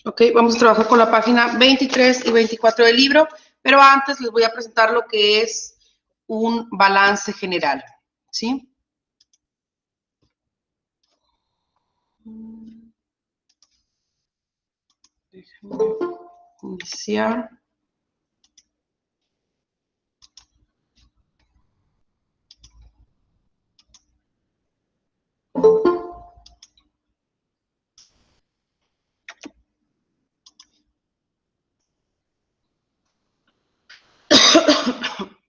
Ok, vamos a trabajar con la página 23 y 24 del libro, pero antes les voy a presentar lo que es un balance general, ¿sí? Déjenme iniciar.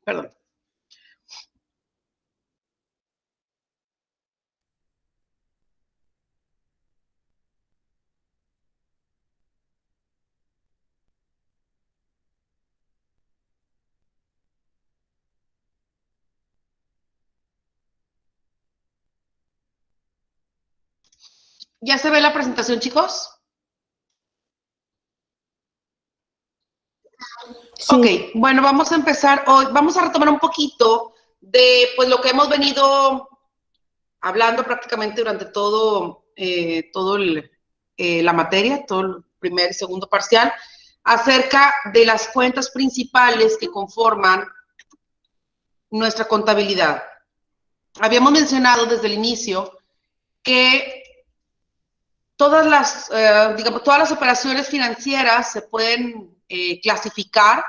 Perdón. ¿Ya se ve la presentación, chicos? Sí. Ok, bueno, vamos a empezar hoy. Vamos a retomar un poquito de pues lo que hemos venido hablando prácticamente durante la materia, todo el primer y segundo parcial, acerca de las cuentas principales que conforman nuestra contabilidad. Habíamos mencionado desde el inicio que todas las operaciones financieras se pueden clasificar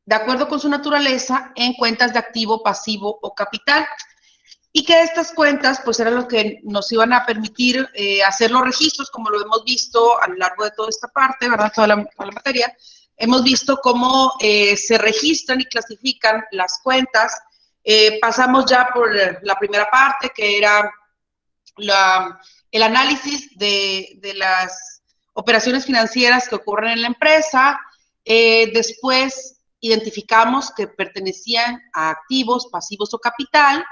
de acuerdo con su naturaleza en cuentas de activo, pasivo o capital. Y que estas cuentas, pues, eran lo que nos iban a permitir hacer los registros, como lo hemos visto a lo largo de toda esta parte, ¿verdad? Toda la materia. Hemos visto cómo se registran y clasifican las cuentas. Pasamos ya por la primera parte, que era el análisis de las operaciones financieras que ocurren en la empresa. Después identificamos que pertenecían a activos, pasivos o capital.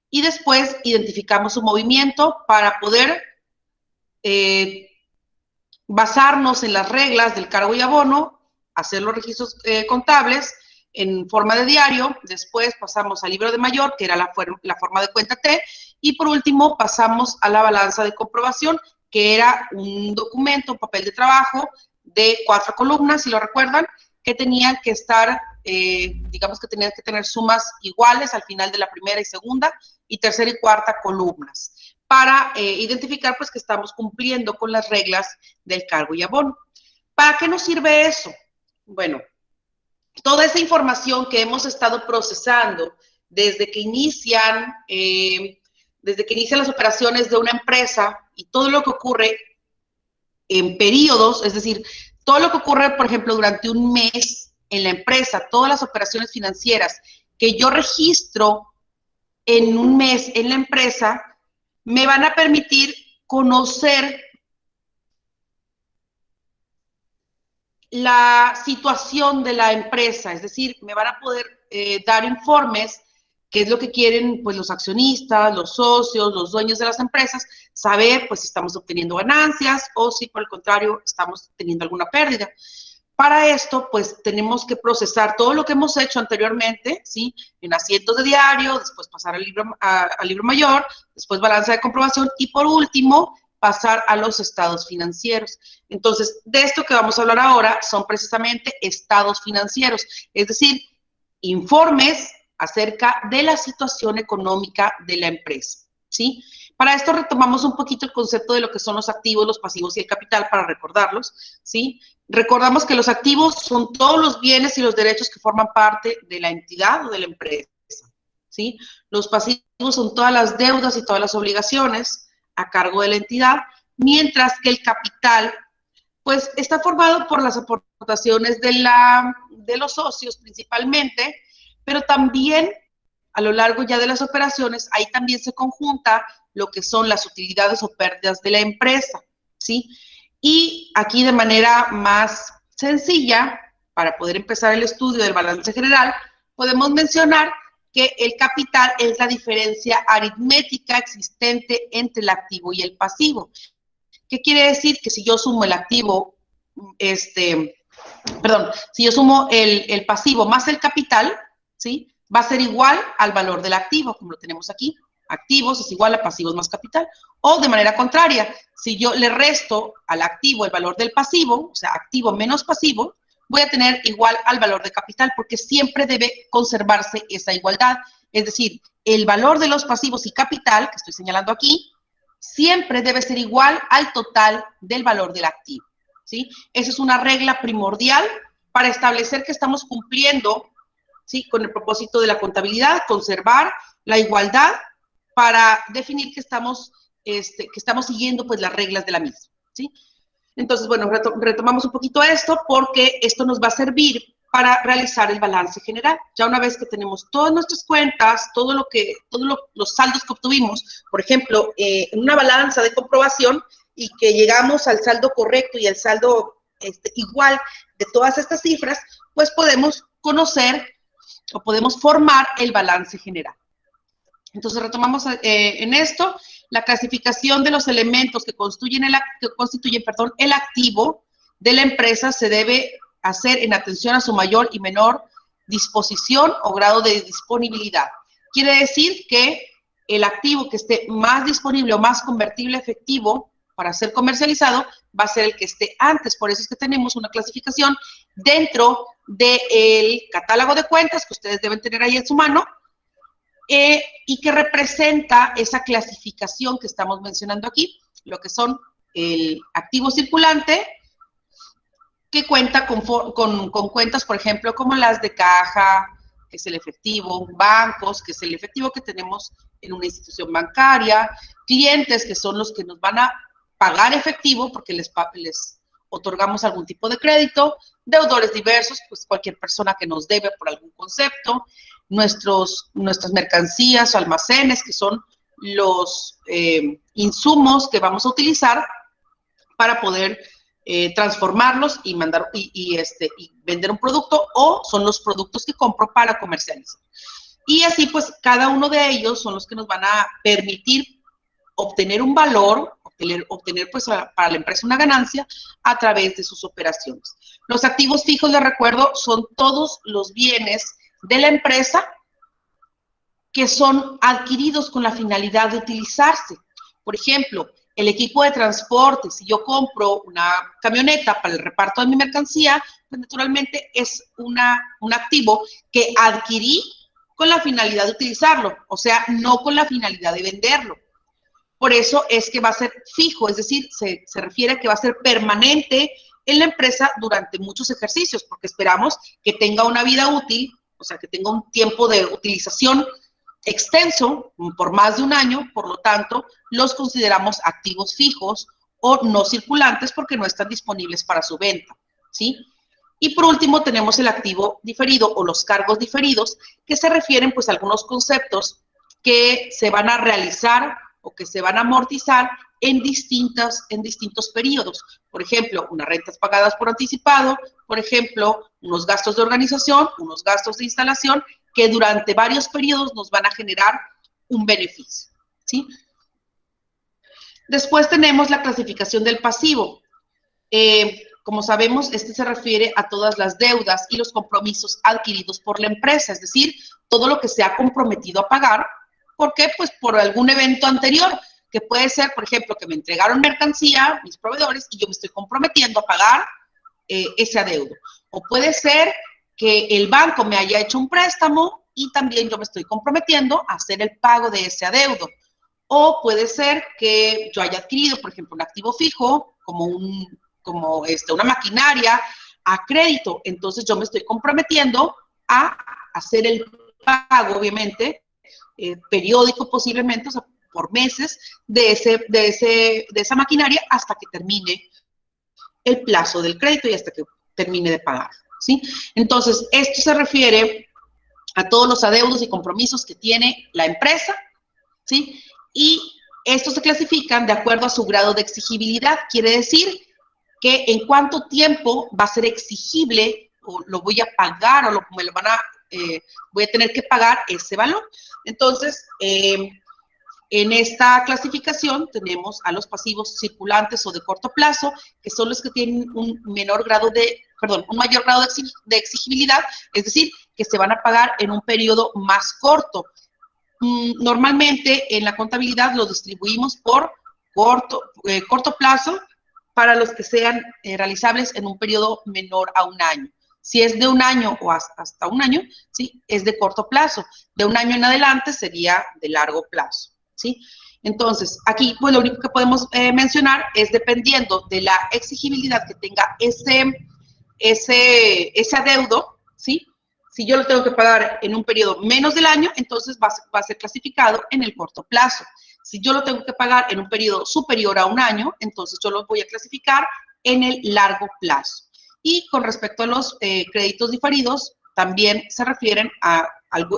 Y después identificamos su movimiento para poder basarnos en las reglas del cargo y abono, hacer los registros contables en forma de diario. Después pasamos al libro de mayor, que era la forma de cuenta T, y por último pasamos a la balanza de comprobación, que era un documento, un papel de trabajo de 4 columnas, si lo recuerdan, que tenían que estar, digamos que tenían que tener sumas iguales al final de la primera y segunda, y tercera y cuarta columnas, para identificar pues que estamos cumpliendo con las reglas del cargo y abono. ¿Para qué nos sirve eso? Bueno, toda esa información que hemos estado procesando desde que inician las operaciones de una empresa y todo lo que ocurre en periodos, es decir, todo lo que ocurre, por ejemplo, durante un mes en la empresa, todas las operaciones financieras que yo registro en un mes en la empresa, me van a permitir conocer la situación de la empresa, es decir, me van a poder dar informes, qué es lo que quieren pues los accionistas, los socios, los dueños de las empresas, saber pues si estamos obteniendo ganancias o si por el contrario estamos teniendo alguna pérdida. Para esto, pues, tenemos que procesar todo lo que hemos hecho anteriormente, ¿sí? En asientos de diario, después pasar al libro mayor, después balanza de comprobación y, por último, pasar a los estados financieros. Entonces, de esto que vamos a hablar ahora son precisamente estados financieros, es decir, informes acerca de la situación económica de la empresa, ¿sí? Para esto retomamos un poquito el concepto de lo que son los activos, los pasivos y el capital para recordarlos, ¿sí? Recordamos que los activos son todos los bienes y los derechos que forman parte de la entidad o de la empresa, ¿sí? Los pasivos son todas las deudas y todas las obligaciones a cargo de la entidad, mientras que el capital, pues, está formado por las aportaciones de los socios principalmente, pero también a lo largo ya de las operaciones, ahí también se conjunta lo que son las utilidades o pérdidas de la empresa, ¿sí? Y aquí de manera más sencilla, para poder empezar el estudio del balance general, podemos mencionar que el capital es la diferencia aritmética existente entre el activo y el pasivo. ¿Qué quiere decir? Que si yo sumo el activo, si yo sumo el pasivo más el capital, ¿sí? Va a ser igual al valor del activo, como lo tenemos aquí. Activos es igual a pasivos más capital. O de manera contraria, si yo le resto al activo el valor del pasivo, o sea, activo menos pasivo, voy a tener igual al valor de capital, porque siempre debe conservarse esa igualdad. Es decir, el valor de los pasivos y capital, que estoy señalando aquí, siempre debe ser igual al total del valor del activo, ¿sí? Esa es una regla primordial para establecer que estamos cumpliendo, ¿sí?, con el propósito de la contabilidad, conservar la igualdad para definir que estamos siguiendo pues las reglas de la misma, ¿sí? Entonces, bueno, retomamos un poquito esto porque esto nos va a servir para realizar el balance general. Ya una vez que tenemos todas nuestras cuentas, todos los saldos que obtuvimos, por ejemplo, en una balanza de comprobación y que llegamos al saldo correcto y el saldo igual de todas estas cifras, pues podemos conocer o podemos formar el balance general. Entonces, retomamos en esto, la clasificación de los elementos que constituyen el activo de la empresa se debe hacer en atención a su mayor y menor disposición o grado de disponibilidad. Quiere decir que el activo que esté más disponible o más convertible a efectivo para ser comercializado va a ser el que esté antes. Por eso es que tenemos una clasificación dentro del catálogo de cuentas que ustedes deben tener ahí en su mano, y que representa esa clasificación que estamos mencionando aquí, lo que son el activo circulante, que cuenta con cuentas, por ejemplo, como las de caja, que es el efectivo, bancos, que es el efectivo que tenemos en una institución bancaria, clientes, que son los que nos van a pagar efectivo porque les otorgamos algún tipo de crédito, deudores diversos, pues cualquier persona que nos debe por algún concepto, nuestras mercancías o almacenes, que son los insumos que vamos a utilizar para poder transformarlos y mandar y vender un producto, o son los productos que compro para comercializar. Y así pues cada uno de ellos son los que nos van a permitir obtener un valor, obtener pues para la empresa una ganancia a través de sus operaciones. Los activos fijos, les recuerdo, son todos los bienes de la empresa que son adquiridos con la finalidad de utilizarse. Por ejemplo, el equipo de transporte, si yo compro una camioneta para el reparto de mi mercancía, pues naturalmente es un activo que adquirí con la finalidad de utilizarlo, o sea, no con la finalidad de venderlo. Por eso es que va a ser fijo, es decir, se refiere a que va a ser permanente en la empresa durante muchos ejercicios, porque esperamos que tenga una vida útil, o sea, que tenga un tiempo de utilización extenso, por más de un año. Por lo tanto, los consideramos activos fijos o no circulantes porque no están disponibles para su venta, ¿sí? Y por último, tenemos el activo diferido o los cargos diferidos, que se refieren pues a algunos conceptos que se van a realizar o que se van a amortizar en distintos periodos. Por ejemplo, unas rentas pagadas por anticipado, por ejemplo, unos gastos de organización, unos gastos de instalación, que durante varios periodos nos van a generar un beneficio, ¿sí? Después tenemos la clasificación del pasivo. Como sabemos, este se refiere a todas las deudas y los compromisos adquiridos por la empresa, es decir, todo lo que se ha comprometido a pagar. ¿Por qué? Pues por algún evento anterior, que puede ser, por ejemplo, que me entregaron mercancía, mis proveedores, y yo me estoy comprometiendo a pagar ese adeudo. O puede ser que el banco me haya hecho un préstamo y también yo me estoy comprometiendo a hacer el pago de ese adeudo. O puede ser que yo haya adquirido, por ejemplo, un activo fijo, como una maquinaria a crédito. Entonces yo me estoy comprometiendo a hacer el pago, obviamente, periódico posiblemente, o sea, por meses, de esa maquinaria hasta que termine el plazo del crédito y hasta que termine de pagar, ¿sí? Entonces, esto se refiere a todos los adeudos y compromisos que tiene la empresa, ¿sí? Y estos se clasifican de acuerdo a su grado de exigibilidad. Quiere decir que en cuánto tiempo va a ser exigible, o lo voy a pagar, o me lo van a voy a tener que pagar ese valor. Entonces, en esta clasificación tenemos a los pasivos circulantes o de corto plazo, que son los que tienen un mayor grado de exigibilidad, es decir, que se van a pagar en un periodo más corto. normalmente en la contabilidad lo distribuimos por corto plazo para los que sean realizables en un periodo menor a un año. Si es de un año o hasta un año, ¿sí? Es de corto plazo. De un año en adelante sería de largo plazo, ¿sí? Entonces, aquí, pues lo único que podemos mencionar es dependiendo de la exigibilidad que tenga ese adeudo, ¿sí? Si yo lo tengo que pagar en un periodo menos del año, entonces va a ser clasificado en el corto plazo. Si yo lo tengo que pagar en un periodo superior a un año, entonces yo lo voy a clasificar en el largo plazo. Y con respecto a los créditos diferidos, también se refieren a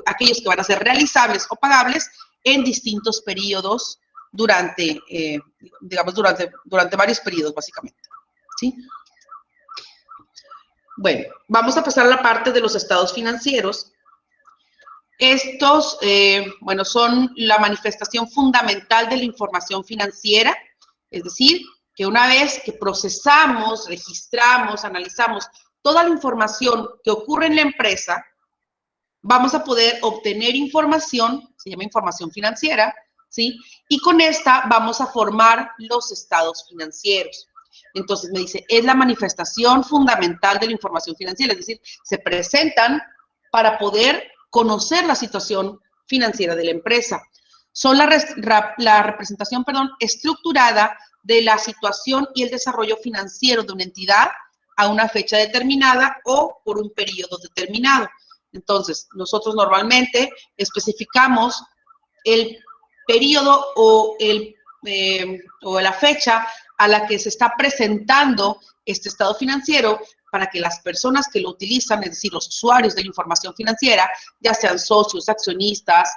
aquellos que van a ser realizables o pagables en distintos periodos durante varios periodos, básicamente, ¿sí? Bueno, vamos a pasar a la parte de los estados financieros. Estos, bueno, son la manifestación fundamental de la información financiera, es decir, que una vez que procesamos, registramos, analizamos toda la información que ocurre en la empresa, vamos a poder obtener información, se llama información financiera, ¿sí? Y con esta vamos a formar los estados financieros. Entonces me dice, es la manifestación fundamental de la información financiera, es decir, se presentan para poder conocer la situación financiera de la empresa. Son la representación, estructurada de la situación y el desarrollo financiero de una entidad a una fecha determinada o por un periodo determinado. Entonces, nosotros normalmente especificamos el periodo o la fecha a la que se está presentando este estado financiero para que las personas que lo utilizan, es decir, los usuarios de la información financiera, ya sean socios, accionistas,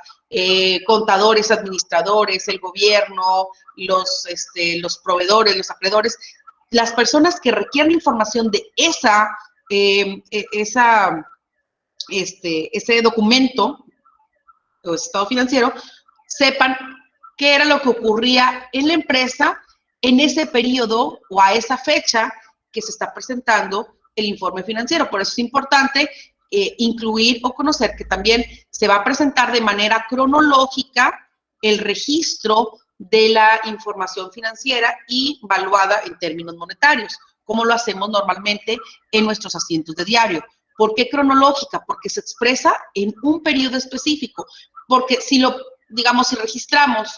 contadores, administradores, el gobierno, los proveedores, los acreedores, las personas que requieren información de ese documento o estado financiero, sepan qué era lo que ocurría en la empresa en ese periodo o a esa fecha que se está presentando el informe financiero. Por eso es importante incluir o conocer que también se va a presentar de manera cronológica el registro de la información financiera y valuada en términos monetarios, como lo hacemos normalmente en nuestros asientos de diario. ¿Por qué cronológica? Porque se expresa en un periodo específico. Porque si registramos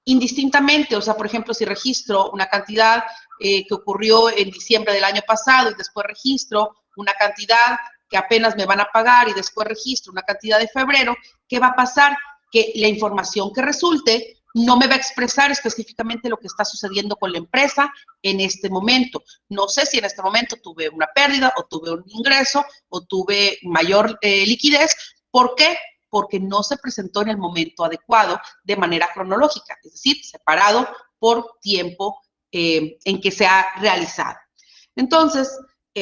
indistintamente, o sea, por ejemplo, si registro una cantidad que ocurrió en diciembre del año pasado y después registro una cantidad que apenas me van a pagar y después registro una cantidad de febrero, ¿qué va a pasar? Que la información que resulte no me va a expresar específicamente lo que está sucediendo con la empresa en este momento. No sé si en este momento tuve una pérdida o tuve un ingreso o tuve mayor liquidez. ¿Por qué? Porque no se presentó en el momento adecuado de manera cronológica, es decir, separado por tiempo en que se ha realizado. Entonces,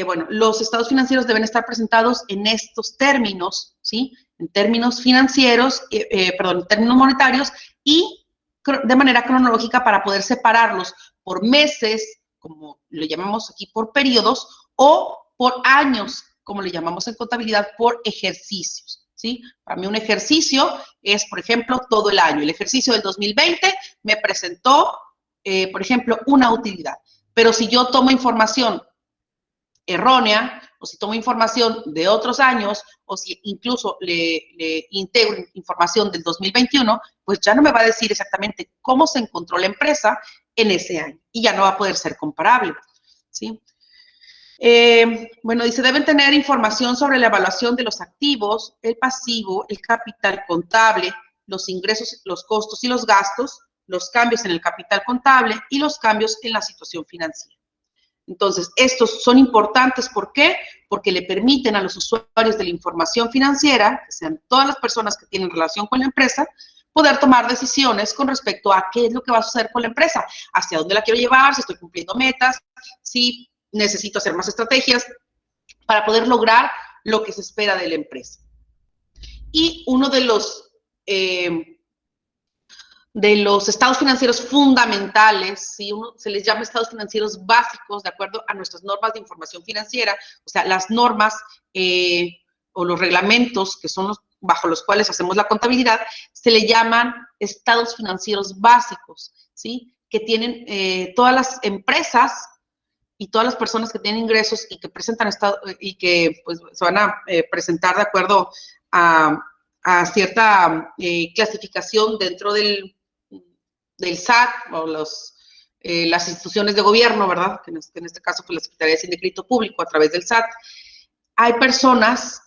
bueno, los estados financieros deben estar presentados en estos términos, ¿sí? En términos financieros, en términos monetarios y de manera cronológica para poder separarlos por meses, como lo llamamos aquí, por periodos, o por años, como le llamamos en contabilidad, por ejercicios, ¿sí? Para mí un ejercicio es, por ejemplo, todo el año. El ejercicio del 2020 me presentó, por ejemplo, una utilidad. Pero si yo tomo información errónea, o si tomo información de otros años, o si incluso le integro información del 2021, pues ya no me va a decir exactamente cómo se encontró la empresa en ese año y ya no va a poder ser comparable, ¿sí? Bueno, dice, deben tener información sobre la evaluación de los activos, el pasivo, el capital contable, los ingresos, los costos y los gastos, los cambios en el capital contable y los cambios en la situación financiera. Entonces, estos son importantes, ¿por qué? Porque le permiten a los usuarios de la información financiera, que sean todas las personas que tienen relación con la empresa, poder tomar decisiones con respecto a qué es lo que va a suceder con la empresa, hacia dónde la quiero llevar, si estoy cumpliendo metas, si necesito hacer más estrategias para poder lograr lo que se espera de la empresa. Y uno de los estados financieros fundamentales, ¿sí? Se les llama estados financieros básicos de acuerdo a nuestras normas de información financiera, o sea, las normas o los reglamentos, que son bajo los cuales hacemos la contabilidad, se le llaman estados financieros básicos, ¿sí? Que tienen todas las empresas y todas las personas que tienen ingresos y que presentan estado y que pues se van a presentar de acuerdo a cierta clasificación dentro del SAT o las instituciones de gobierno, ¿verdad? Que en este caso pues la Secretaría de Hacienda y Crédito Público a través del SAT. Hay personas,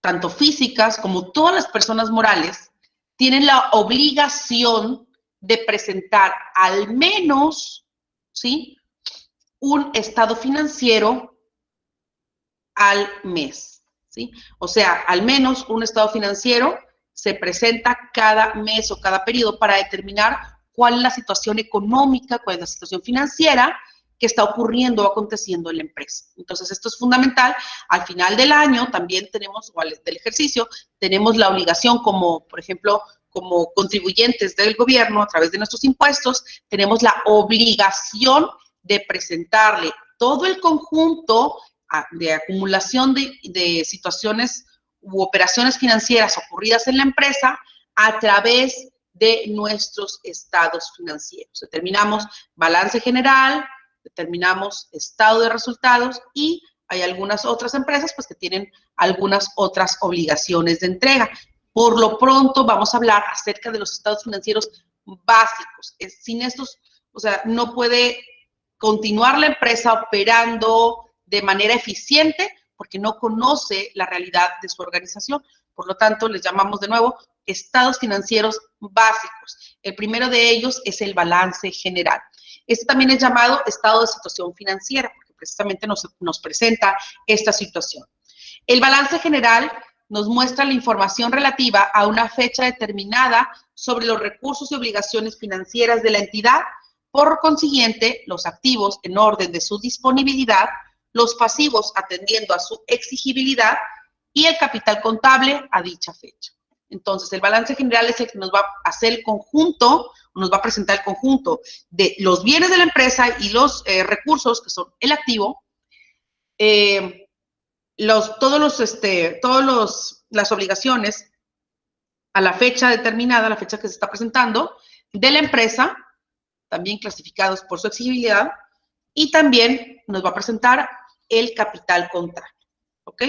tanto físicas como todas las personas morales, tienen la obligación de presentar al menos, ¿sí?, un estado financiero al mes, ¿sí? O sea, al menos un estado financiero se presenta cada mes o cada periodo para determinar cuál es la situación económica, cuál es la situación financiera que está ocurriendo o aconteciendo en la empresa. Entonces, esto es fundamental. Al final del año también tenemos, o del ejercicio, tenemos la obligación como, por ejemplo, como contribuyentes del gobierno a través de nuestros impuestos, tenemos la obligación de presentarle todo el conjunto de acumulación de situaciones u operaciones financieras ocurridas en la empresa a través de nuestros estados financieros. Determinamos balance general, determinamos estado de resultados y hay algunas otras empresas pues que tienen algunas otras obligaciones de entrega. Por lo pronto vamos a hablar acerca de los estados financieros básicos. Sin estos, o sea, no puede continuar la empresa operando de manera eficiente porque no conoce la realidad de su organización. Por lo tanto, les llamamos de nuevo estados financieros básicos. El primero de ellos es el balance general. Este también es llamado estado de situación financiera porque precisamente nos presenta esta situación. El balance general nos muestra la información relativa a una fecha determinada sobre los recursos y obligaciones financieras de la entidad. Por consiguiente, los activos en orden de su disponibilidad, los pasivos atendiendo a su exigibilidad y el capital contable a dicha fecha. Entonces, el balance general es el que nos va a hacer el conjunto, nos va a presentar el conjunto de los bienes de la empresa y los recursos, que son el activo, las obligaciones a la fecha determinada, a la fecha que se está presentando, de la empresa, también clasificados por su exigibilidad, y también nos va a presentar el capital contable, ¿ok?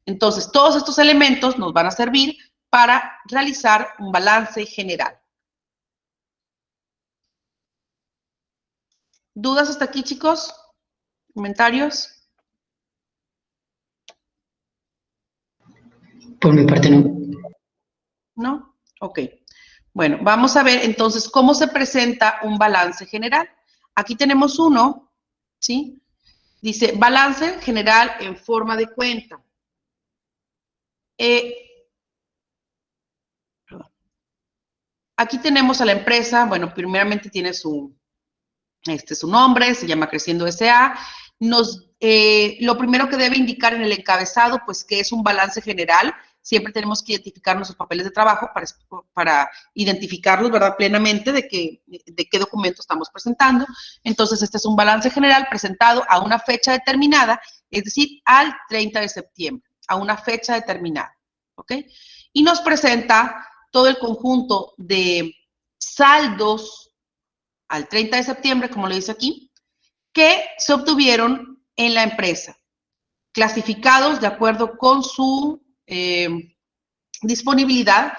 Entonces, todos estos elementos nos van a servir para realizar un balance general. ¿Dudas hasta aquí, chicos? ¿Comentarios? Por mi parte, no. ¿No? Ok. Bueno, vamos a ver entonces cómo se presenta un balance general. Aquí tenemos uno, ¿sí? Dice balance general en forma de cuenta. Aquí tenemos a la empresa, bueno, primeramente tiene su nombre, se llama Creciendo S.A. Lo primero que debe indicar en el encabezado, pues que es un balance general. Siempre tenemos que identificar nuestros papeles de trabajo para identificarlos, ¿verdad?, plenamente de qué documento estamos presentando. Entonces, este es un balance general presentado a una fecha determinada, es decir, al 30 de septiembre, a una fecha determinada, ¿ok? Y nos presenta todo el conjunto de saldos al 30 de septiembre, como lo dice aquí, que se obtuvieron en la empresa, clasificados de acuerdo con su disponibilidad.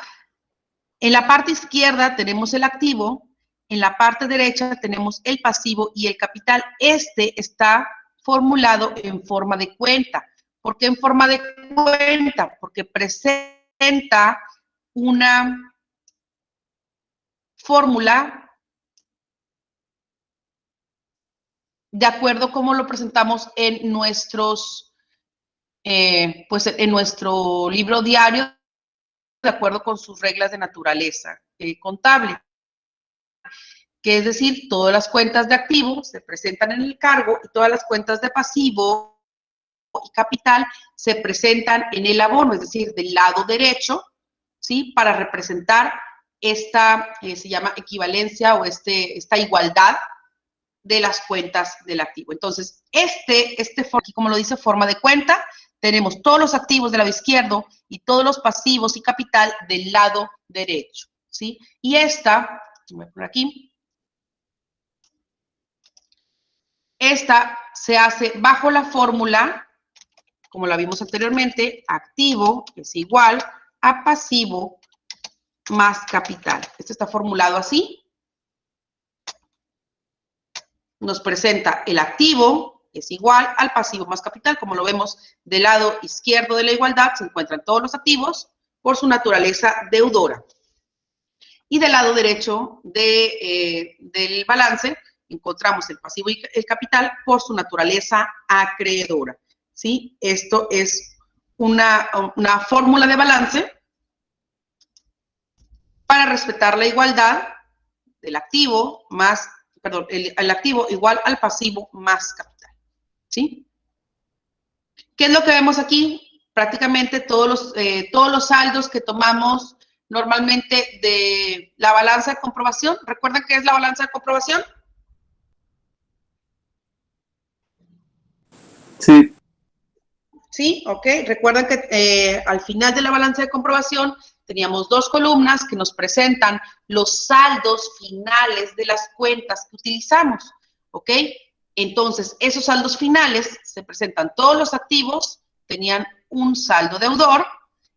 En la parte izquierda tenemos el activo, en la parte derecha tenemos el pasivo y el capital. Este está formulado en forma de cuenta. ¿Por qué en forma de cuenta? Porque presenta una fórmula de acuerdo como lo presentamos en nuestros, pues en nuestro libro diario, de acuerdo con sus reglas de naturaleza contable. Que es decir, todas las cuentas de activo se presentan en el cargo y todas las cuentas de pasivo y capital se presentan en el abono, es decir, del lado derecho, ¿sí? Para representar esta, se llama equivalencia o esta igualdad de las cuentas del activo. Entonces, aquí como lo dice, forma de cuenta, tenemos todos los activos del lado izquierdo y todos los pasivos y capital del lado derecho, ¿sí? Y esta, voy a poner aquí, esta se hace bajo la fórmula, como la vimos anteriormente, activo es igual a pasivo más capital. Esto está formulado así. Nos presenta el activo es igual al pasivo más capital. Como lo vemos del lado izquierdo de la igualdad, se encuentran todos los activos por su naturaleza deudora. Y del lado derecho del balance, encontramos el pasivo y el capital por su naturaleza acreedora, ¿sí? Esto es una fórmula de balance para respetar la igualdad del activo más, perdón, el activo igual al pasivo más capital, ¿sí? ¿Qué es lo que vemos aquí? Prácticamente todos los saldos que tomamos normalmente de la balanza de comprobación. ¿Recuerdan qué es la balanza de comprobación? Sí. Sí, ok. Recuerdan que al final de la balanza de comprobación teníamos dos columnas que nos presentan los saldos finales de las cuentas que utilizamos, ¿ok? Entonces, esos saldos finales se presentan todos los activos, tenían un saldo deudor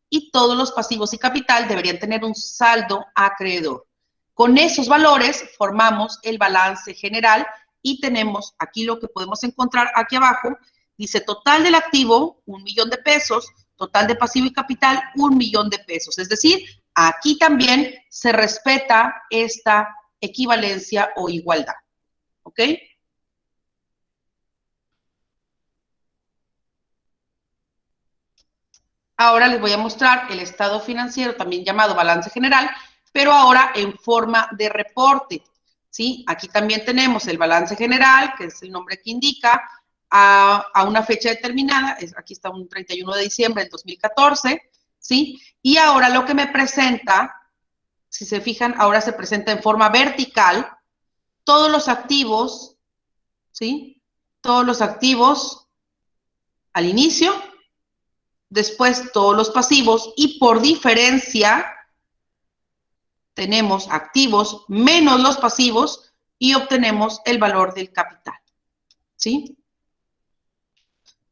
y todos los pasivos y capital deberían tener un saldo acreedor. Con esos valores formamos el balance general y tenemos aquí lo que podemos encontrar aquí abajo. Dice total del activo, 1,000,000 de pesos, total de pasivo y capital, 1,000,000 de pesos. Es decir, aquí también se respeta esta equivalencia o igualdad. ¿Ok? Ahora les voy a mostrar el estado financiero, también llamado balance general, pero ahora en forma de reporte, ¿sí? Aquí también tenemos el balance general, que es el nombre que indica, a una fecha determinada, aquí está un 31 de diciembre del 2014, ¿sí? Y ahora lo que me presenta, si se fijan, ahora se presenta en forma vertical, todos los activos, ¿sí? Todos los activos al inicio, después todos los pasivos y por diferencia tenemos activos menos los pasivos y obtenemos el valor del capital, ¿sí?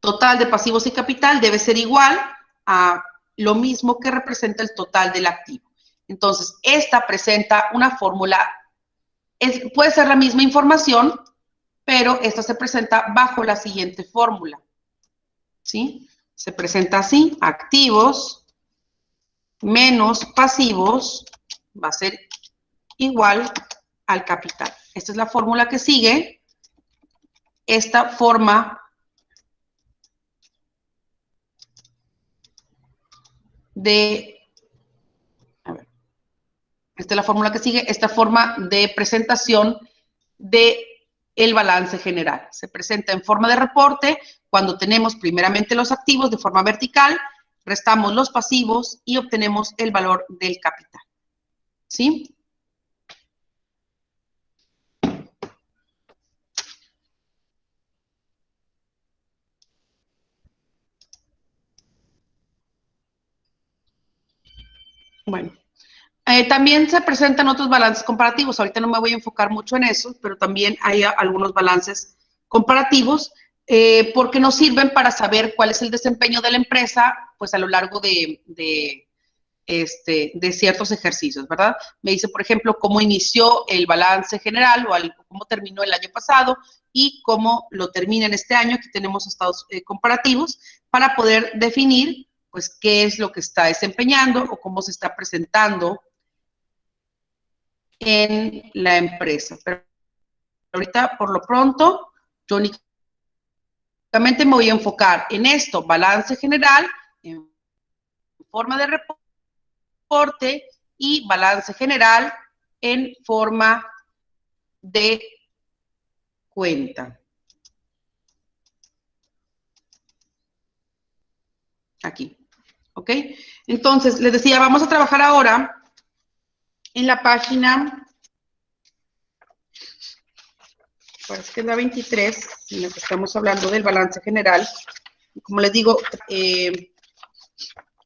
Total de pasivos y capital debe ser igual a lo mismo que representa el total del activo. Entonces, esta presenta una fórmula, puede ser la misma información, pero esta se presenta bajo la siguiente fórmula, ¿sí? Se presenta así, activos menos pasivos va a ser igual al capital. Esta es la fórmula que sigue. Esta forma esta es la fórmula que sigue, esta forma de presentación de el balance general. Se presenta en forma de reporte cuando tenemos primeramente los activos de forma vertical, restamos los pasivos y obtenemos el valor del capital. ¿Sí? Bueno. También se presentan otros balances comparativos. Ahorita no me voy a enfocar mucho en eso, pero también hay algunos balances comparativos porque nos sirven para saber cuál es el desempeño de la empresa pues a lo largo de ciertos ejercicios, ¿verdad? Me dice, por ejemplo, cómo inició el balance general o cómo terminó el año pasado y cómo lo termina en este año. Aquí tenemos estados comparativos para poder definir pues qué es lo que está desempeñando o cómo se está presentando en la empresa. Pero ahorita, por lo pronto, yo únicamente me voy a enfocar en esto, balance general, en forma de reporte y balance general en forma de cuenta. Aquí, ¿ok? Entonces, les decía, vamos a trabajar ahora en la página, parece que es la 23, en la que estamos hablando del balance general. como les digo,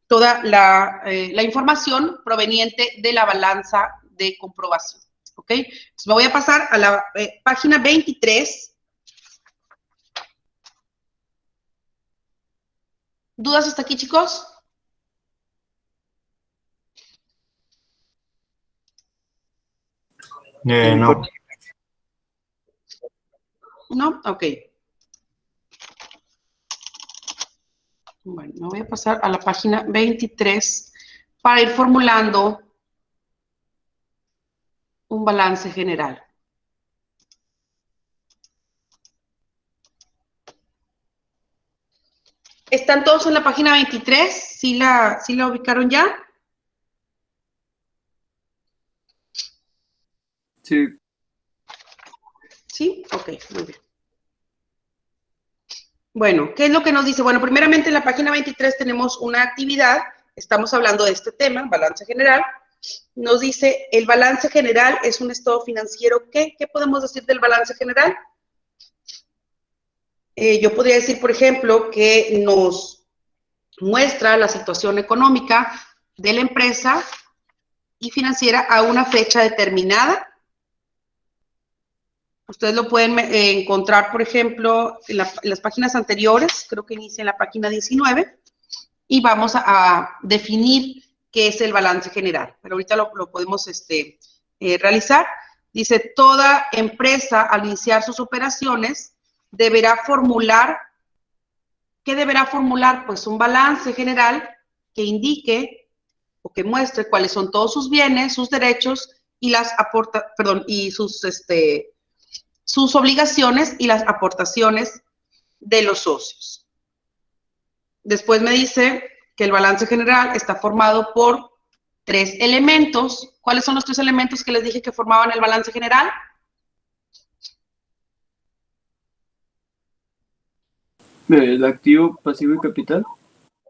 toda la información proveniente de la balanza de comprobación. ¿Ok? Entonces me voy a pasar a la página 23. ¿Dudas hasta aquí, chicos? No. ¿No? Ok. Bueno, me voy a pasar a la página 23 para ir formulando un balance general. ¿Están todos en la página 23? ¿Sí la ubicaron ya? Sí. ¿Sí? Ok, muy bien. Bueno, ¿qué es lo que nos dice? Bueno, primeramente en la página 23 tenemos una actividad, estamos hablando de este tema, balance general. Nos dice, el balance general es un estado financiero. ¿Qué podemos decir del balance general? Yo podría decir, por ejemplo, que nos muestra la situación económica de la empresa y financiera a una fecha determinada. Ustedes lo pueden encontrar, por ejemplo, en las páginas anteriores, creo que inicia en la página 19, y vamos a definir qué es el balance general. Pero ahorita lo podemos realizar. Dice, toda empresa al iniciar sus operaciones deberá formular, ¿qué deberá formular? Pues un balance general que indique o que muestre cuáles son todos sus bienes, sus derechos y sus obligaciones y las aportaciones de los socios. Después me dice que el balance general está formado por 3 elementos. ¿Cuáles son los 3 elementos que les dije que formaban el balance general? El activo, pasivo y capital.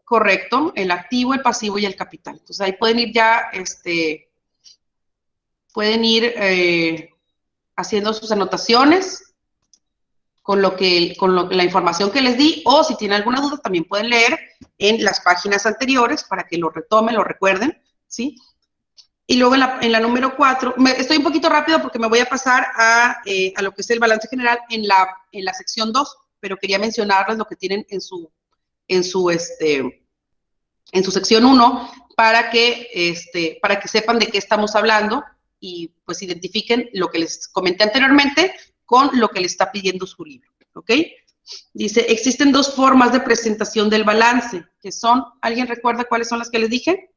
Correcto, el activo, el pasivo y el capital. Entonces ahí pueden ir ya, haciendo sus anotaciones con la información que les di, o si tienen alguna duda también pueden leer en las páginas anteriores para que lo retomen, lo recuerden, ¿sí? Y luego en la número 4, estoy un poquito rápido porque me voy a pasar a lo que es el balance general en la sección 2, pero quería mencionarles lo que tienen en su sección 1 para que sepan de qué estamos hablando y pues identifiquen lo que les comenté anteriormente con lo que le está pidiendo su libro, ¿ok? Dice, existen 2 formas de presentación del balance, que son, ¿alguien recuerda cuáles son las que les dije?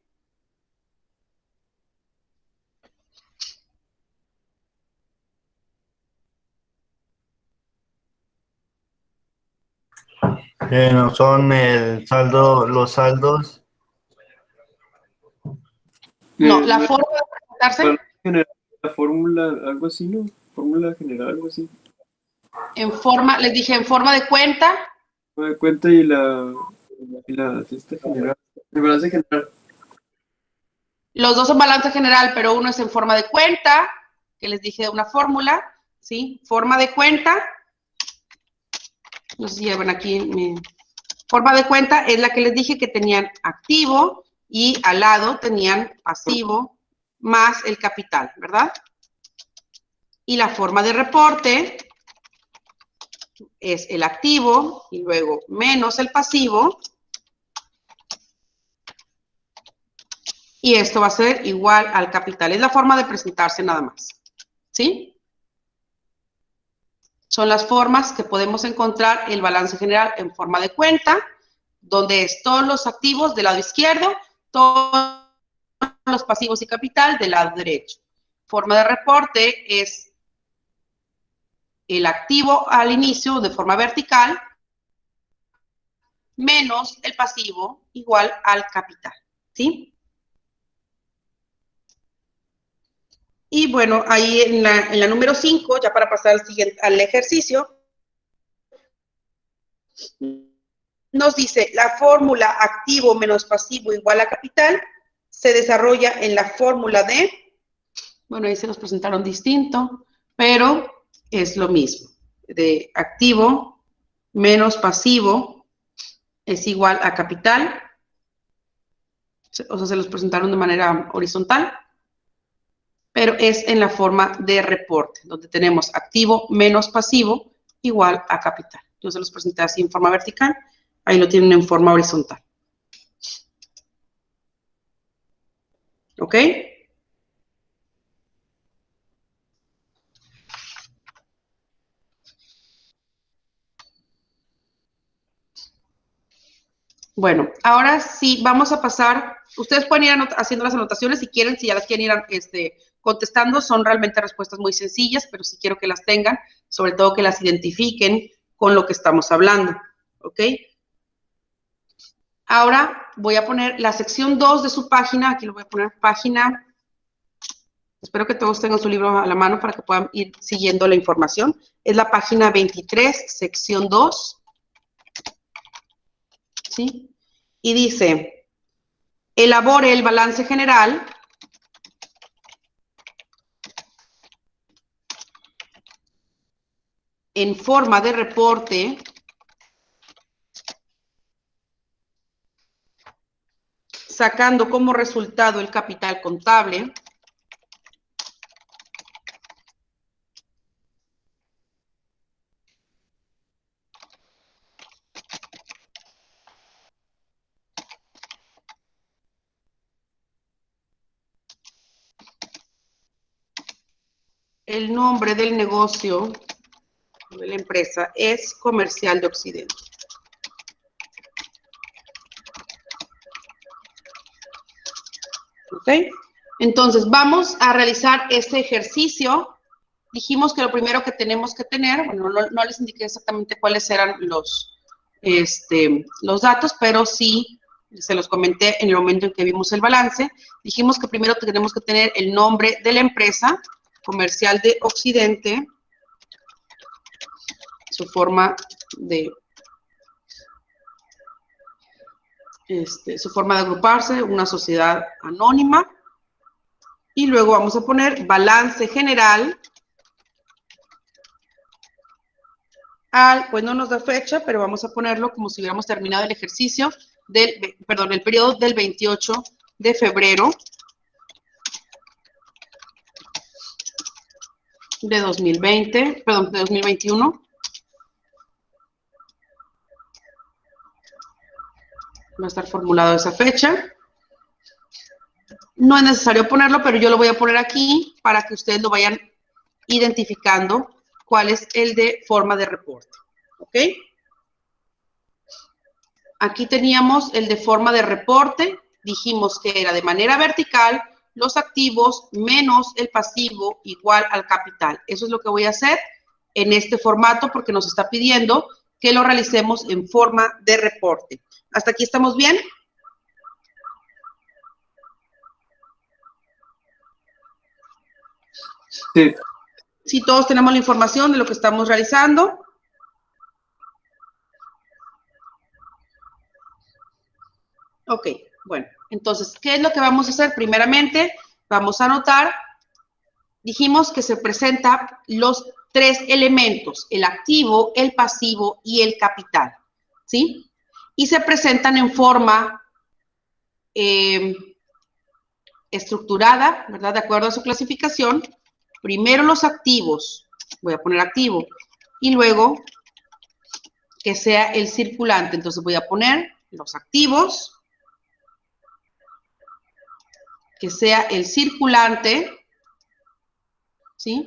No son el saldo, los saldos. No, la forma de presentarse General, la fórmula, algo así, ¿no? Fórmula general, algo así. les dije, en forma de cuenta. Me doy cuenta y esta general. El balance general. Los dos son balance general, pero uno es en forma de cuenta, que les dije una fórmula, ¿sí? Forma de cuenta. No sé si ya ven aquí mi forma de cuenta, es la que les dije que tenían activo y al lado tenían pasivo más el capital, ¿verdad? Y la forma de reporte es el activo y luego menos el pasivo. Y esto va a ser igual al capital. Es la forma de presentarse nada más, ¿sí? Son las formas que podemos encontrar el balance general en forma de cuenta, donde es todos los activos del lado izquierdo, todos los pasivos y capital del lado derecho. Forma de reporte es el activo al inicio de forma vertical menos el pasivo igual al capital, ¿sí? Y bueno, ahí en la número 5, ya para pasar al ejercicio, nos dice, la fórmula activo menos pasivo igual a capital se desarrolla en la fórmula de, bueno, ahí se los presentaron distinto, pero es lo mismo, de activo menos pasivo es igual a capital. O sea, se los presentaron de manera horizontal, pero es en la forma de reporte, donde tenemos activo menos pasivo igual a capital. Yo se los presenté así en forma vertical, ahí lo tienen en forma horizontal. ¿Ok? Bueno, ahora sí, vamos a pasar, ustedes pueden ir haciendo las anotaciones si quieren, si ya las quieren ir contestando, son realmente respuestas muy sencillas, pero sí quiero que las tengan, sobre todo que las identifiquen con lo que estamos hablando, ¿ok? Ahora voy a poner la sección 2 de su página, aquí lo voy a poner página, espero que todos tengan su libro a la mano para que puedan ir siguiendo la información, es la página 23, sección 2, ¿sí? Y dice, elabore el balance general en forma de reporte sacando como resultado el capital contable el nombre del negocio de la empresa es Comercial de Occidente. ¿Ok? Entonces, vamos a realizar este ejercicio. Dijimos que lo primero que tenemos que tener, bueno, no les indiqué exactamente cuáles eran los datos, pero sí se los comenté en el momento en que vimos el balance. Dijimos que primero tenemos que tener el nombre de la empresa, Comercial de Occidente, su forma de agruparse, una sociedad anónima, y luego vamos a poner balance general, pues no nos da fecha, pero vamos a ponerlo como si hubiéramos terminado el ejercicio, el periodo del 28 de febrero de 2020, perdón, de 2021. Va a estar formulado esa fecha. No es necesario ponerlo, pero yo lo voy a poner aquí para que ustedes lo vayan identificando cuál es el de forma de reporte. ¿Ok? Aquí teníamos el de forma de reporte. Dijimos que era de manera vertical, los activos menos el pasivo igual al capital. Eso es lo que voy a hacer en este formato porque nos está pidiendo que lo realicemos en forma de reporte. ¿Hasta aquí estamos bien? Sí. Sí, todos tenemos la información de lo que estamos realizando. Ok, bueno, entonces, ¿qué es lo que vamos a hacer? Primeramente, vamos a anotar, dijimos que se presentan los tres elementos, el activo, el pasivo y el capital, ¿sí? Y se presentan en forma estructurada, ¿verdad? De acuerdo a su clasificación, primero los activos, voy a poner activo, y luego que sea el circulante, entonces voy a poner los activos, que sea el circulante, ¿sí?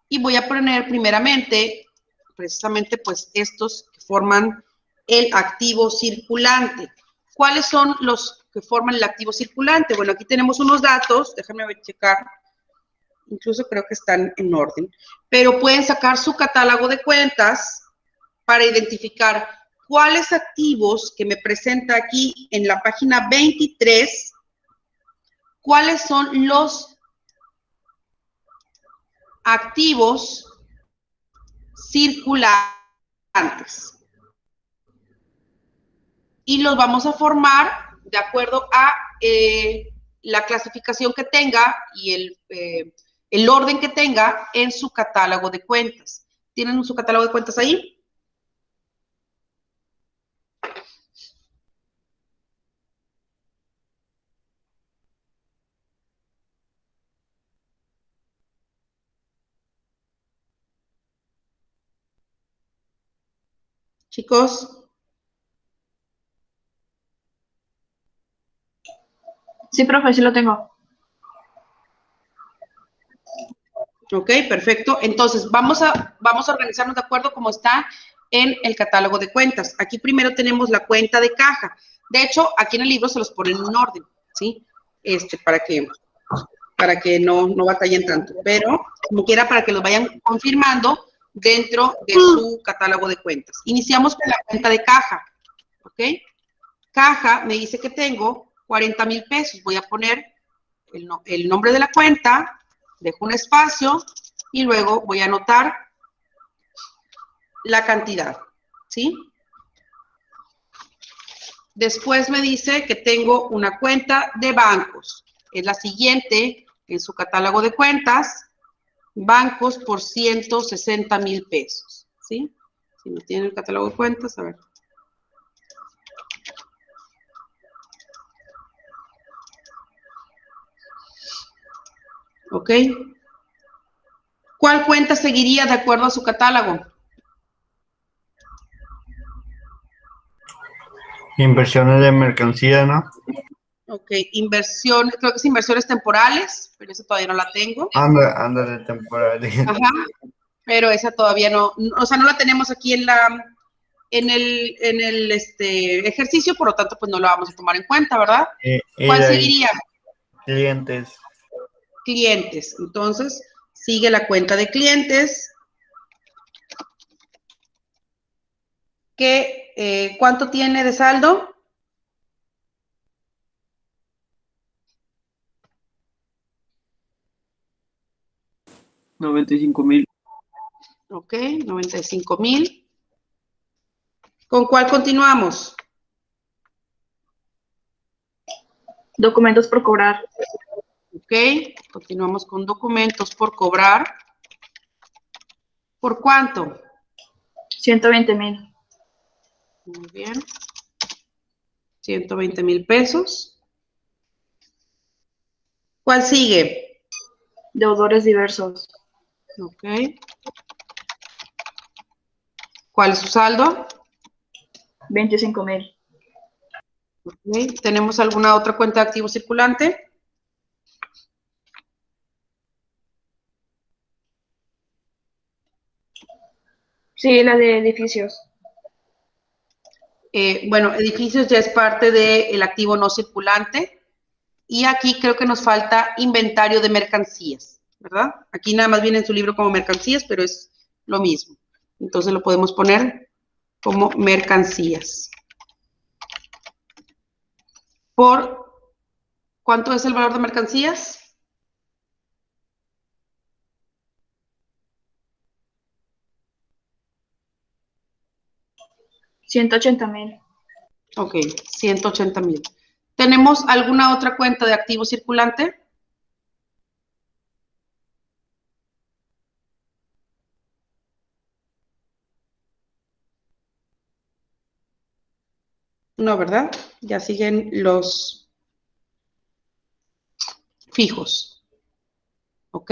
Y voy a poner primeramente, precisamente, pues estos que forman el activo circulante. ¿Cuáles son los que forman el activo circulante? Bueno, aquí tenemos unos datos, déjenme checar, incluso creo que están en orden, pero pueden sacar su catálogo de cuentas para identificar cuáles activos que me presenta aquí en la página 23, cuáles son los activos circulantes. Y los vamos a formar de acuerdo a la clasificación que tenga y el orden que tenga en su catálogo de cuentas. ¿Tienen su catálogo de cuentas ahí? Chicos. Sí, profe, sí lo tengo. Ok, perfecto. Entonces, vamos a organizarnos de acuerdo como está en el catálogo de cuentas. Aquí primero tenemos la cuenta de caja. De hecho, aquí en el libro se los ponen en un orden, ¿sí? Para que no batallen tanto. Pero, como quiera, para que los vayan confirmando dentro de su catálogo de cuentas. Iniciamos con la cuenta de caja, ¿ok? Caja me dice que tengo 40,000 pesos. Voy a poner el nombre de la cuenta, dejo un espacio y luego voy a anotar la cantidad, ¿sí? Después me dice que tengo una cuenta de bancos. Es la siguiente en su catálogo de cuentas. Bancos por 160,000 pesos, ¿sí? Si no tiene el catálogo de cuentas, a ver. ¿Ok? ¿Cuál cuenta seguiría de acuerdo a su catálogo? Inversiones de mercancía, ¿no? Ok, inversiones, creo que es inversiones temporales, pero esa todavía no la tengo. Anda de temporada. Ajá, pero esa todavía no, o sea, no la tenemos aquí en el ejercicio, por lo tanto, pues no la vamos a tomar en cuenta, ¿verdad? Y ¿Cuál de ahí, seguiría? clientes. Clientes. Entonces, sigue la cuenta de clientes. ¿Cuánto tiene de saldo? $95,000. Ok, 95,000. ¿Con cuál continuamos? Documentos por cobrar. Ok, continuamos con documentos por cobrar. ¿Por cuánto? 120,000. Muy bien. 120,000 pesos. ¿Cuál sigue? Deudores diversos. Ok. ¿Cuál es su saldo? 25,000. Ok. ¿Tenemos alguna otra cuenta de activo circulante? Sí, la de edificios. Bueno, edificios ya es parte del activo no circulante. Y aquí creo que nos falta inventario de mercancías, ¿verdad? Aquí nada más viene en su libro como mercancías, pero es lo mismo. Entonces lo podemos poner como mercancías. ¿Por cuánto es el valor de mercancías? $180,000. Ok, 180,000. ¿Tenemos alguna otra cuenta de activo circulante? No, ¿verdad? Ya siguen los fijos. ¿Ok?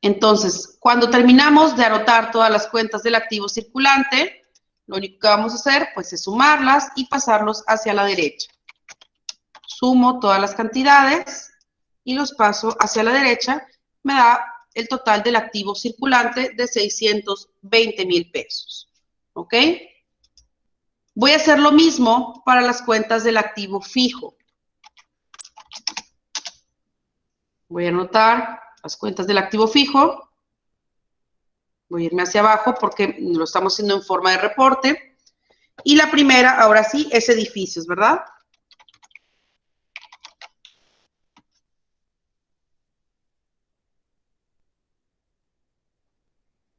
Entonces, cuando terminamos de anotar todas las cuentas del activo circulante, lo único que vamos a hacer, pues, es sumarlas y pasarlos hacia la derecha. Sumo todas las cantidades y los paso hacia la derecha. Me da el total del activo circulante de 620,000 pesos. ¿Ok? Voy a hacer lo mismo para las cuentas del activo fijo. Voy a anotar las cuentas del activo fijo. Voy a irme hacia abajo porque lo estamos haciendo en forma de reporte. Y la primera, ahora sí, es edificios, ¿verdad?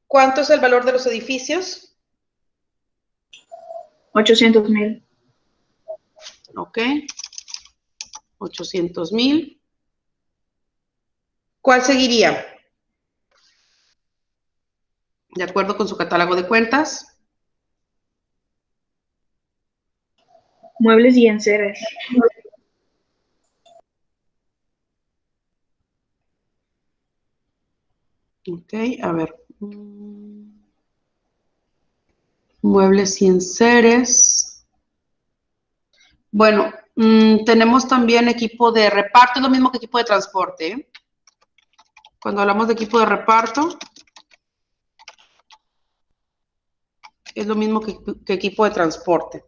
¿Cuánto es el valor de los edificios? 800,000. Ok. 800,000. ¿Cuál seguiría? De acuerdo con su catálogo de cuentas. Muebles y enseres. Ok, a ver. Muebles y enseres. Bueno, tenemos también equipo de reparto, es lo mismo que equipo de transporte, ¿eh? Cuando hablamos de equipo de reparto, es lo mismo que equipo de transporte.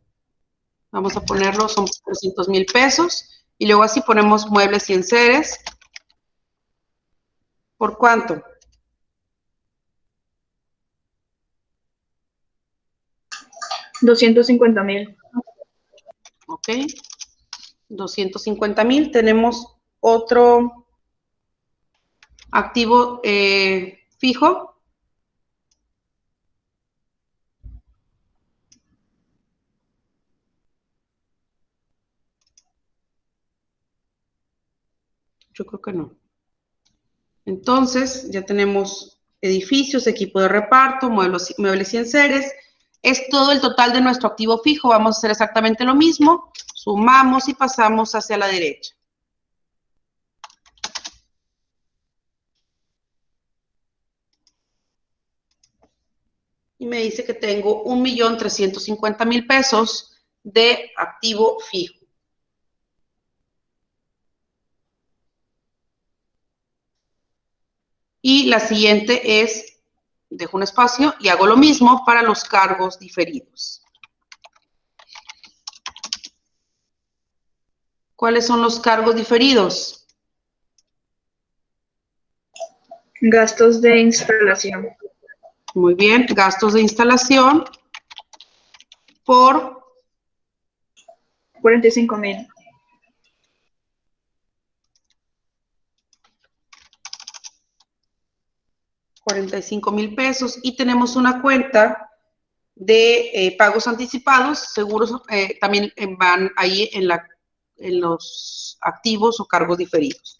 Vamos a ponerlo, son 300,000 pesos. Y luego así ponemos muebles y enseres. ¿Por cuánto? $250,000. Ok. 250,000. Tenemos otro activo fijo. Yo creo que no. Entonces, ya tenemos edificios, equipo de reparto, muebles y enseres. Es todo el total de nuestro activo fijo. Vamos a hacer exactamente lo mismo. Sumamos y pasamos hacia la derecha. Y me dice que tengo 1,350,000 pesos de activo fijo. Y la siguiente es, dejo un espacio y hago lo mismo para los cargos diferidos. ¿Cuáles son los cargos diferidos? Gastos de instalación. Muy bien, gastos de instalación por 45,000. 45,000 pesos y tenemos una cuenta de pagos anticipados, seguros también van ahí en los activos o cargos diferidos.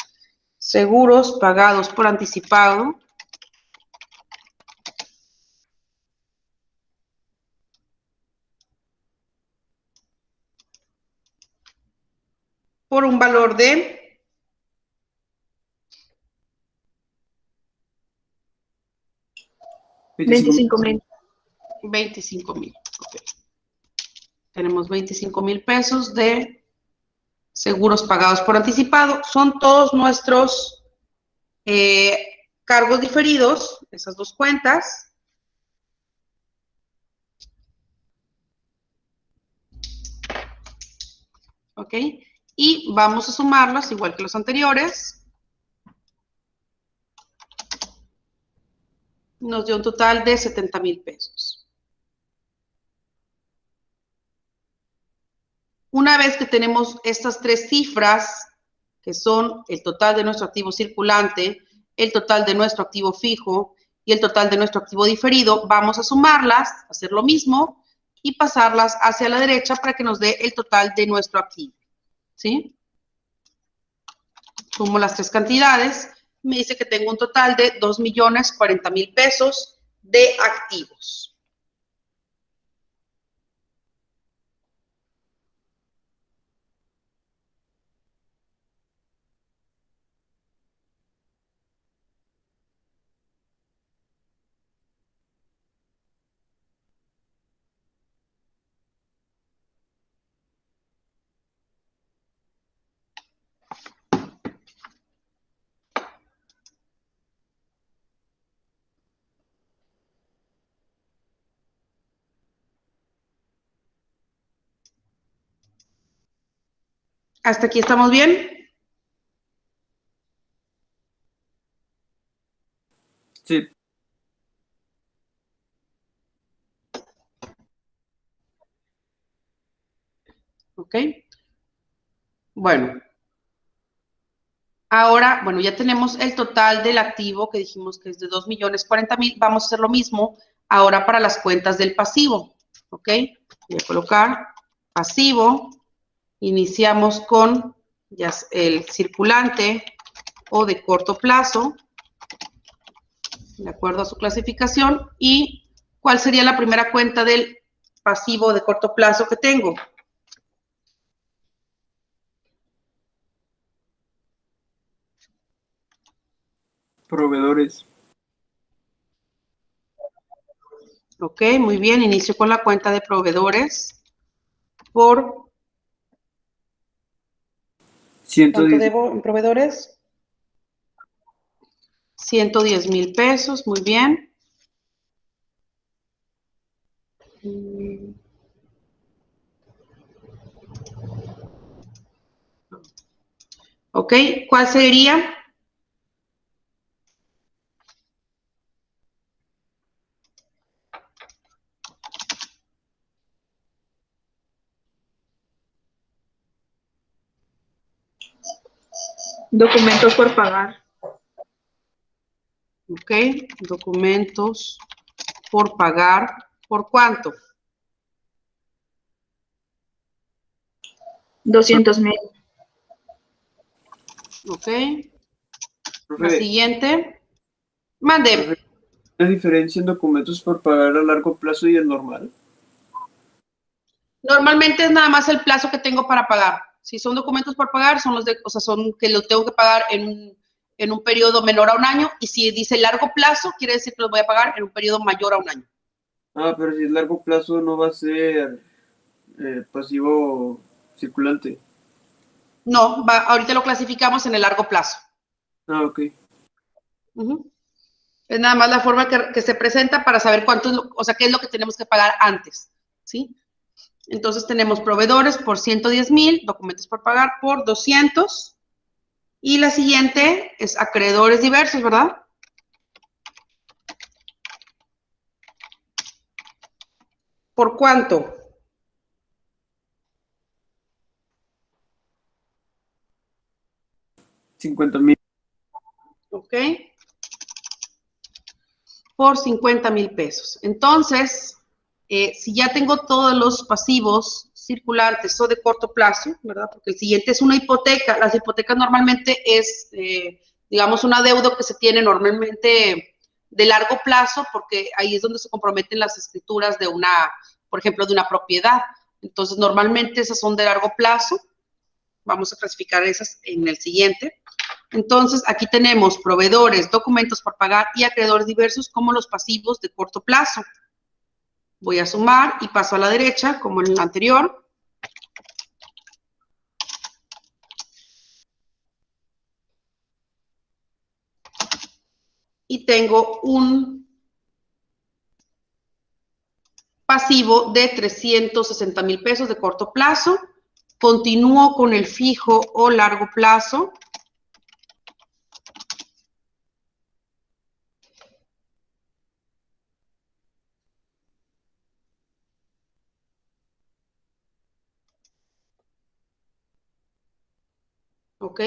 Seguros pagados por anticipado. Por un valor de 25,000. 25,000. Okay. Tenemos 25,000 pesos de seguros pagados por anticipado. Son todos nuestros cargos diferidos, esas dos cuentas. ¿Ok? Y vamos a sumarlas igual que los anteriores. Nos dio un total de 70,000 pesos. Una vez que tenemos estas tres cifras, que son el total de nuestro activo circulante, el total de nuestro activo fijo y el total de nuestro activo diferido, vamos a sumarlas, hacer lo mismo y pasarlas hacia la derecha para que nos dé el total de nuestro activo. ¿Sí? Sumo las tres cantidades, me dice que tengo un total de 2,040,000 pesos de activos. ¿Hasta aquí estamos bien? Sí. ¿Ok? Bueno. Ahora, bueno, ya tenemos el total del activo que dijimos que es de 2,040,000. Vamos a hacer lo mismo ahora para las cuentas del pasivo. ¿Ok? Voy a colocar pasivo. Iniciamos con ya el circulante o de corto plazo, de acuerdo a su clasificación. ¿Y cuál sería la primera cuenta del pasivo de corto plazo que tengo? Proveedores. Ok, muy bien. Inicio con la cuenta de proveedores por... ¿Cuánto 110. debo en proveedores? 110,000 pesos, muy bien. Ok, ¿cuál sería? Documentos por pagar. Ok, documentos por pagar. ¿Por cuánto? 200,000. Ok, la Profe, siguiente. Mande. profe, ¿hay diferencia en documentos por pagar a largo plazo y el normal? Normalmente es nada más el plazo que tengo para pagar. Si son documentos por pagar, son los de, o sea, son que los tengo que pagar en un periodo menor a un año. Y si dice largo plazo, quiere decir que los voy a pagar en un periodo mayor a un año. Ah, pero si es largo plazo no va a ser pasivo circulante. No, va, ahorita lo clasificamos en el largo plazo. Ah, ok. Ujú. Es nada más la forma que se presenta para saber cuánto es, o sea, qué es lo que tenemos que pagar antes, ¿sí? Entonces tenemos proveedores por 110,000, documentos por pagar por 200, y la siguiente es acreedores diversos, ¿verdad? ¿Por cuánto? 50,000. ¿Ok? Por 50,000 pesos. Entonces, si ya tengo todos los pasivos circulantes o de corto plazo, ¿verdad? Porque el siguiente es una hipoteca. Las hipotecas normalmente es, digamos, una deuda que se tiene normalmente de largo plazo, porque ahí es donde se comprometen las escrituras de una, por ejemplo, de una propiedad. Entonces, normalmente esas son de largo plazo. Vamos a clasificar esas en el siguiente. Entonces, aquí tenemos proveedores, documentos por pagar y acreedores diversos como los pasivos de corto plazo. Voy a sumar y paso a la derecha, como en el anterior. Y tengo un pasivo de 360,000 pesos de corto plazo. Continúo con el fijo o largo plazo. ¿Ok?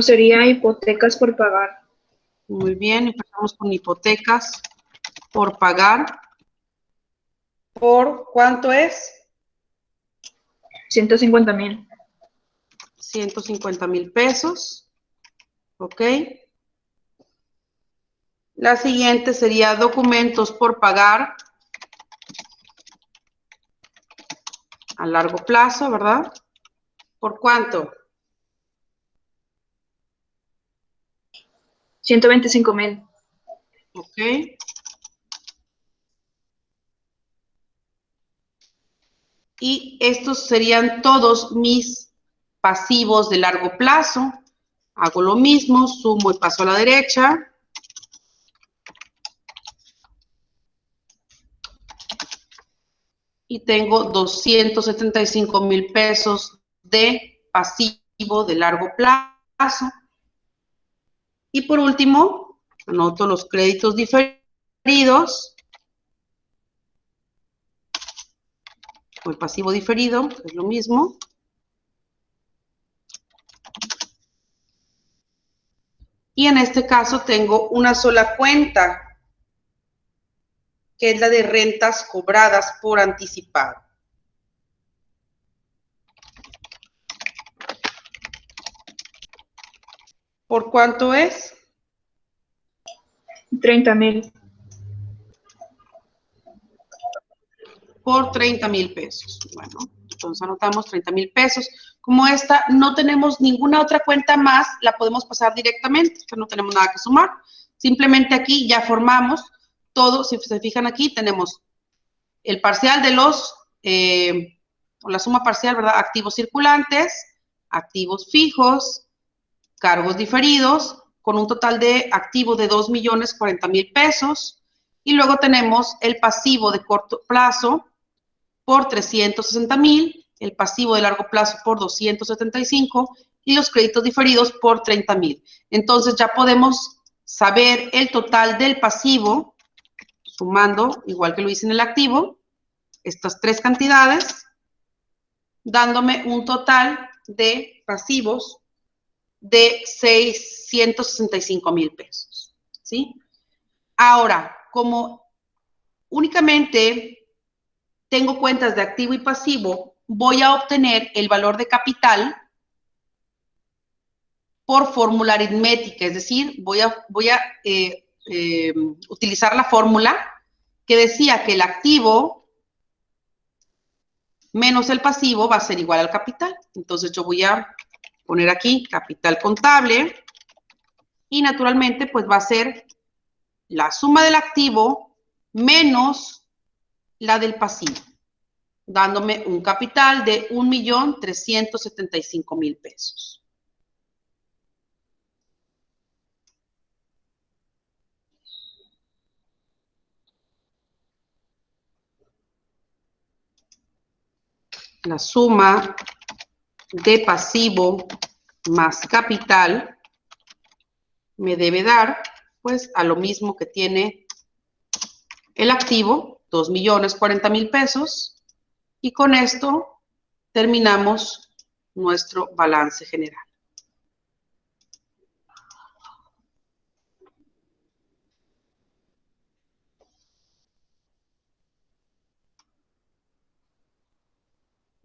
Sería hipotecas por pagar. Muy bien, empezamos con hipotecas por pagar. ¿Por cuánto es? 150,000. 150,000 pesos. ¿Ok? La siguiente sería documentos por pagar a largo plazo, ¿verdad? ¿Por cuánto? 125,000. ¿Ok? Y estos serían todos mis pasivos de largo plazo. Hago lo mismo, sumo y paso a la derecha. Y tengo 275,000 pesos de pasivo de largo plazo. Y por último, anoto los créditos diferidos, o el pasivo diferido, que es lo mismo. Y en este caso tengo una sola cuenta, que es la de rentas cobradas por anticipado. ¿Por cuánto es? 30,000. por 30,000 pesos. Bueno, entonces anotamos 30,000 pesos. Como esta no tenemos ninguna otra cuenta más, la podemos pasar directamente, que no tenemos nada que sumar. Simplemente aquí ya formamos todo. Si se fijan aquí, tenemos el parcial de los, o la suma parcial, ¿verdad? Activos circulantes, activos fijos, cargos diferidos, con un total de activos de 2,040,000 pesos. Y luego tenemos el pasivo de corto plazo por 360,000, el pasivo de largo plazo por 275 y los créditos diferidos por 30,000. Entonces ya podemos saber el total del pasivo, sumando, igual que lo hice en el activo, estas tres cantidades, dándome un total de pasivos de 665,000 pesos, ¿sí? Ahora, como únicamente tengo cuentas de activo y pasivo, voy a obtener el valor de capital por fórmula aritmética, es decir, voy a utilizar la fórmula que decía que el activo menos el pasivo va a ser igual al capital. Entonces yo voy a poner aquí capital contable y naturalmente pues va a ser la suma del activo menos la del pasivo, dándome un capital de 1,375,000 pesos. La suma de pasivo más capital me debe dar, pues, a lo mismo que tiene el activo, 2,040,000 pesos, y con esto terminamos nuestro balance general.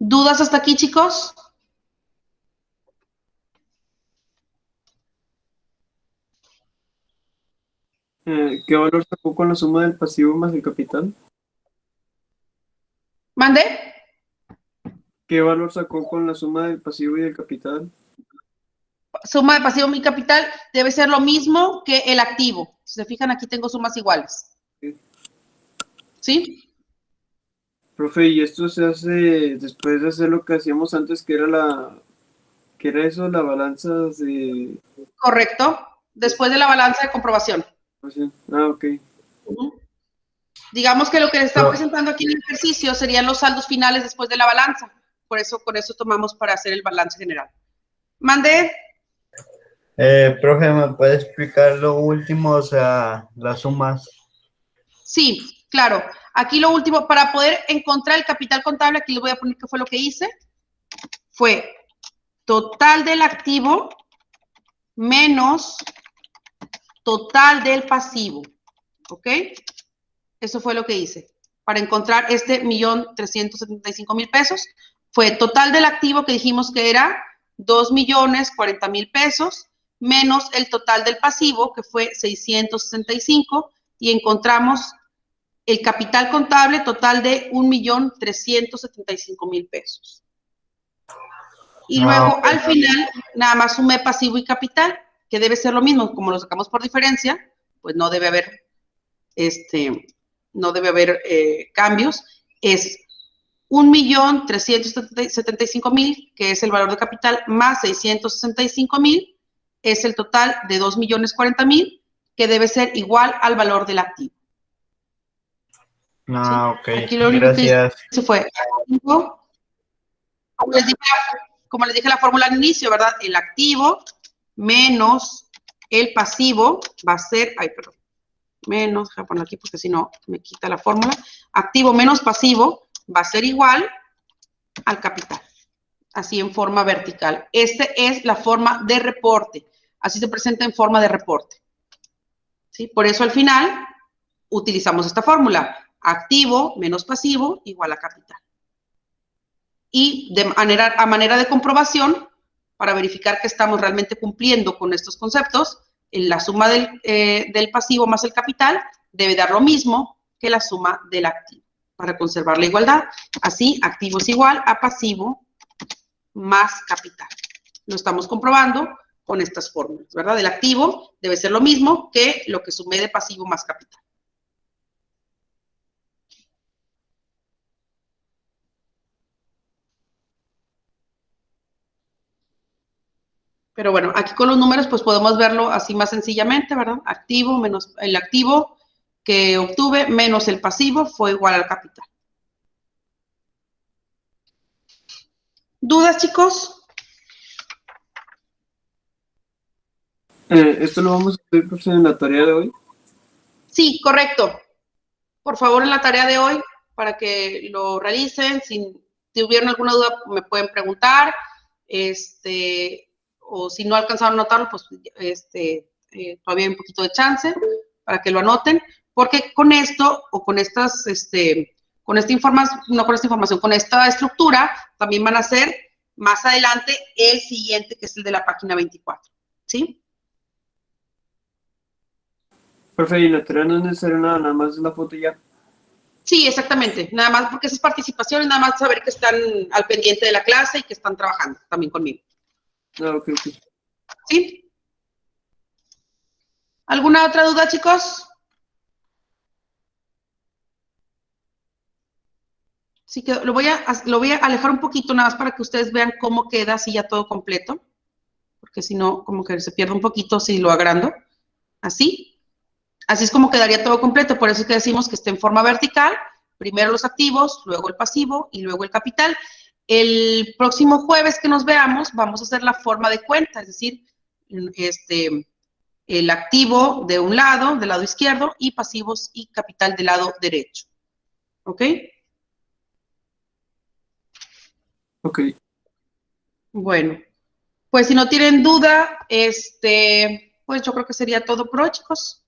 ¿Dudas hasta aquí, chicos? ¿Qué valor sacó con la suma del pasivo más el capital? ¿Mande? ¿Qué valor sacó con la suma del pasivo y del capital? Suma de pasivo y capital debe ser lo mismo que el activo. Si se fijan, aquí tengo sumas iguales. ¿Sí? Profe, y esto se hace después de hacer lo que hacíamos antes, que era la balanza de... Correcto. Después de la balanza de comprobación. Ah, ok. Digamos que lo que le están presentando aquí en el ejercicio serían los saldos finales después de la balanza. Por eso tomamos para hacer el balance general. Mande. Profe, ¿me puede explicar lo último, o sea, las sumas? Sí, claro. Aquí lo último, para poder encontrar el capital contable, aquí les voy a poner qué fue lo que hice. Fue total del activo menos total del pasivo. ¿Ok? Eso fue lo que hice. Para encontrar este 1,375,000 pesos, fue total del activo que dijimos que era 2,040,000 pesos, menos el total del pasivo, que fue 665, y encontramos el capital contable total de 1,375,000 pesos. Y luego, al final, nada más sumé pasivo y capital, que debe ser lo mismo. Como lo sacamos por diferencia, pues no debe haber cambios. Es 1,375,000, que es el valor de capital, más 665,000, es el total de 2,040,000, que debe ser igual al valor del activo. Ah, ok. Aquí lo único Gracias. que hice fue, como les dije la fórmula al inicio, ¿verdad? El activo menos el pasivo va a ser, menos, voy a poner aquí porque si no me quita la fórmula. Activo menos pasivo va a ser igual al capital. Así en forma vertical. Esta es la forma de reporte. Así se presenta en forma de reporte. ¿Sí? Por eso al final utilizamos esta fórmula. Activo menos pasivo igual a capital. Y a manera de comprobación, para verificar que estamos realmente cumpliendo con estos conceptos, la suma del pasivo más el capital debe dar lo mismo que la suma del activo. para conservar la igualdad. Así, activo es igual a pasivo más capital. Lo estamos comprobando con estas fórmulas, ¿verdad? El activo debe ser lo mismo que lo que sumé de pasivo más capital. Pero bueno, aquí con los números pues podemos verlo así más sencillamente, ¿verdad? Activo menos el activo que obtuve menos el pasivo fue igual al capital. ¿Dudas, chicos? ¿Esto lo vamos a hacer, profe, en la tarea de hoy? Sí, correcto. Por favor, en la tarea de hoy, para que lo realicen, si tuvieron alguna duda, me pueden preguntar, o si no alcanzaron a anotarlo, pues, todavía hay un poquito de chance para que lo anoten, porque con esto, o con estas, con esta información, no con esta información, con esta estructura, también van a hacer más adelante el siguiente, que es el de la página 24, ¿sí? Profe, y en la tarea no es necesario nada más la foto y ya. Sí, exactamente. Nada más porque esa es participación y nada más saber que están al pendiente de la clase y que están trabajando también conmigo. Ah, ok. ¿Sí? ¿Alguna otra duda, chicos? Sí, que lo voy a alejar un poquito nada más para que ustedes vean cómo queda así ya todo completo. Porque si no, como que se pierde un poquito si lo agrando. Así. Así es como quedaría todo completo. Por eso es que decimos que esté en forma vertical. Primero los activos, luego el pasivo y luego el capital. El próximo jueves que nos veamos, vamos a hacer la forma de cuenta, es decir, el activo de un lado, del lado izquierdo, y pasivos y capital del lado derecho. ¿Ok? Ok. Bueno, pues si no tienen duda, pues yo creo que sería todo por hoy, chicos.